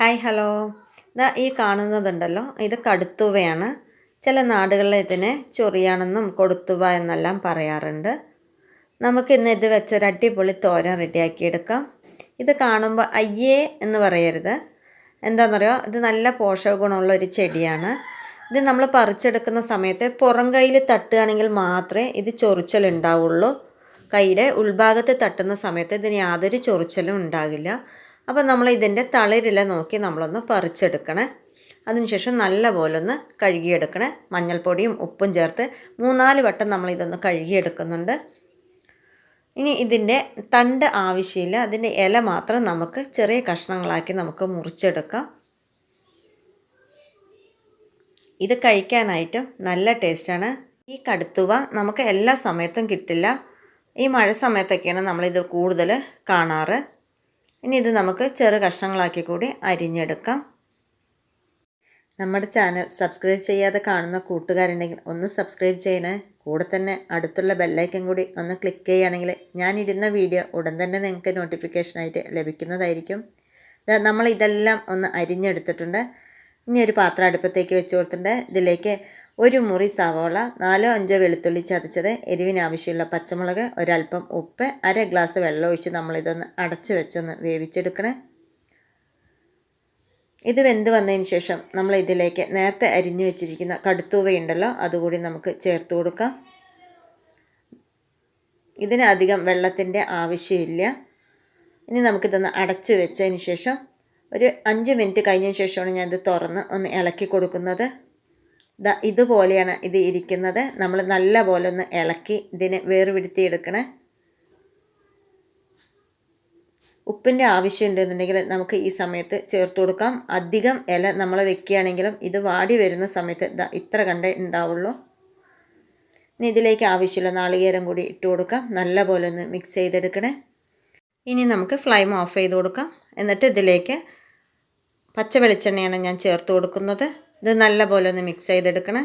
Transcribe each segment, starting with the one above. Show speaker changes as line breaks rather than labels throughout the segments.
Hi hello. ഈ കാണുന്നതുണ്ടല്ലോ, ഇത് കടുത്തുവയാണ്. ചില നാടുകളിൽ ഇതിനെ ചൊറിയാണെന്നും കൊടുത്തുവ എന്നെല്ലാം പറയാറുണ്ട്. നമുക്കിന്ന് ഇത് വെച്ചൊരു അടിപൊളി തോരൻ റെഡിയാക്കിയെടുക്കാം. ഇത് കാണുമ്പോൾ അയ്യേ എന്ന് പറയരുത്. എന്താണെന്നറിയോ, ഇത് നല്ല പോഷക ഗുണമുള്ള ഒരു ചെടിയാണ്. ഇത് നമ്മൾ പറിച്ചെടുക്കുന്ന സമയത്ത് പുറം കയ്യിൽ തട്ടുകയാണെങ്കിൽ മാത്രമേ ഇത് ചൊറിച്ചലുണ്ടാവുള്ളൂ. കൈയുടെ ഉൾഭാഗത്ത് തട്ടുന്ന സമയത്ത് ഇതിന് യാതൊരു ചൊറിച്ചലും ഉണ്ടാകില്ല. അപ്പോൾ നമ്മൾ ഇതിൻ്റെ തളിരില നോക്കി നമ്മളൊന്ന് പറിച്ചെടുക്കണേ. അതിനുശേഷം നല്ലപോലെ ഒന്ന് കഴുകിയെടുക്കണേ. മഞ്ഞൾപ്പൊടിയും ഉപ്പും ചേർത്ത് 3-4 വട്ടം നമ്മളിതൊന്ന് കഴുകിയെടുക്കുന്നുണ്ട്. ഇനി ഇതിൻ്റെ തണ്ട് ആവശ്യമില്ല, അതിൻ്റെ ഇല മാത്രം നമുക്ക് ചെറിയ കഷ്ണങ്ങളാക്കി നമുക്ക് മുറിച്ചെടുക്കാം. ഇത് കഴിക്കാനായിട്ടും നല്ല ടേസ്റ്റാണ്. ഈ കടുത്തുവ നമുക്ക് എല്ലാ സമയത്തും കിട്ടില്ല. ഈ മഴ സമയത്തൊക്കെയാണ് നമ്മളിത് കൂടുതൽ കാണാറ്. ഇനി ഇത് നമുക്ക് ചെറു കഷ്ണങ്ങളാക്കി കൂടി അരിഞ്ഞെടുക്കാം. നമ്മുടെ ചാനൽ സബ്സ്ക്രൈബ് ചെയ്യാതെ കാണുന്ന കൂട്ടുകാരുണ്ടെങ്കിൽ ഒന്ന് സബ്സ്ക്രൈബ് ചെയ്യണേ. കൂടെ തന്നെ അടുത്തുള്ള ബെല്ലൈക്കൻ കൂടി ഒന്ന് ക്ലിക്ക് ചെയ്യുകയാണെങ്കിൽ ഞാനിടുന്ന വീഡിയോ ഉടൻ തന്നെ നിങ്ങൾക്ക് നോട്ടിഫിക്കേഷനായിട്ട് ലഭിക്കുന്നതായിരിക്കും. നമ്മൾ ഇതെല്ലാം ഒന്ന് അരിഞ്ഞെടുത്തിട്ടുണ്ട്. ഇനി ഒരു പാത്രം അടുപ്പത്തേക്ക് വെച്ച് കൊടുത്തിട്ടുണ്ട്. ഇതിലേക്ക് 1 മുറി സവോള, 4-5 വെളുത്തുള്ളി ചതച്ചത്, എരിവിനാവശ്യമുള്ള പച്ചമുളക്, ഒരല്പം ഉപ്പ്, 1/2 ഗ്ലാസ് വെള്ളം ഒഴിച്ച് നമ്മളിതൊന്ന് അടച്ച് വെച്ചൊന്ന് വേവിച്ചെടുക്കണേ. ഇത് വെന്ത് വന്നതിന് ശേഷം നമ്മൾ ഇതിലേക്ക് നേരത്തെ അരിഞ്ഞു വെച്ചിരിക്കുന്ന കടുത്തൂവയുണ്ടല്ലോ, അതുകൂടി നമുക്ക് ചേർത്ത് കൊടുക്കാം. ഇതിന് അധികം വെള്ളത്തിൻ്റെ ആവശ്യമില്ല. ഇനി നമുക്കിതൊന്ന് അടച്ച് വെച്ചതിന് ശേഷം ഒരു 5 മിനിറ്റ് കഴിഞ്ഞതിന് ശേഷമാണ് ഞാനിത് തുറന്ന് ഒന്ന് ഇളക്കി കൊടുക്കുന്നത്. ഇതുപോലെയാണ് ഇത് ഇരിക്കുന്നത്. നമ്മൾ നല്ല പോലെ ഒന്ന് ഇളക്കി ഇതിനെ വേർപെടുത്തിയെടുക്കണേ. ഉപ്പിൻ്റെ ആവശ്യമുണ്ടെന്നുണ്ടെങ്കിൽ നമുക്ക് ഈ സമയത്ത് ചേർത്ത് കൊടുക്കാം. അധികം ഇല നമ്മൾ വെക്കുകയാണെങ്കിലും ഇത് വാടി വരുന്ന സമയത്ത് ഇത്ര കണ്ടേ ഉണ്ടാവുള്ളൂ. ഇനി ഇതിലേക്ക് ആവശ്യമുള്ള നാളികേരം കൂടി ഇട്ട് കൊടുക്കാം. നല്ല പോലെ ഒന്ന് മിക്സ് ചെയ്തെടുക്കണേ. ഇനി നമുക്ക് ഫ്ലെയിം ഓഫ് ചെയ്ത് കൊടുക്കാം. എന്നിട്ട് ഇതിലേക്ക് പച്ച വെളിച്ചെണ്ണയാണ് ഞാൻ ചേർത്ത് കൊടുക്കുന്നത്. ഇത് നല്ല പോലെ ഒന്ന് മിക്സ് ചെയ്തെടുക്കണം.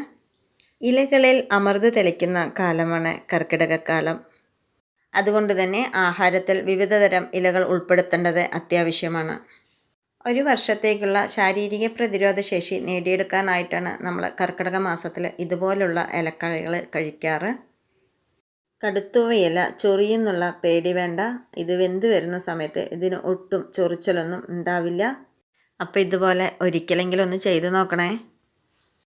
ഇലകളിൽ അമൃത് തെളിക്കുന്ന കാലമാണ് കർക്കിടകക്കാലം. അതുകൊണ്ട് തന്നെ ആഹാരത്തിൽ വിവിധതരം ഇലകൾ ഉൾപ്പെടുത്തേണ്ടത് അത്യാവശ്യമാണ്. ഒരു വർഷത്തേക്കുള്ള ശാരീരിക പ്രതിരോധ ശേഷി നേടിയെടുക്കാനായിട്ടാണ് നമ്മൾ കർക്കിടക മാസത്തിൽ ഇതുപോലുള്ള ഇലക്കറികൾ കഴിക്കാറ്. കടുത്തുവയില ചൊറിയെന്നുള്ള പേടി വേണ്ട. ഇത് വെന്ത് വരുന്ന സമയത്ത് ഇതിന് ഒട്ടും ചൊറിച്ചലൊന്നും ഉണ്ടാവില്ല. അപ്പോൾ ഇതുപോലെ ഒരിക്കലെങ്കിലും ഒന്ന് ചെയ്ത് നോക്കണേ.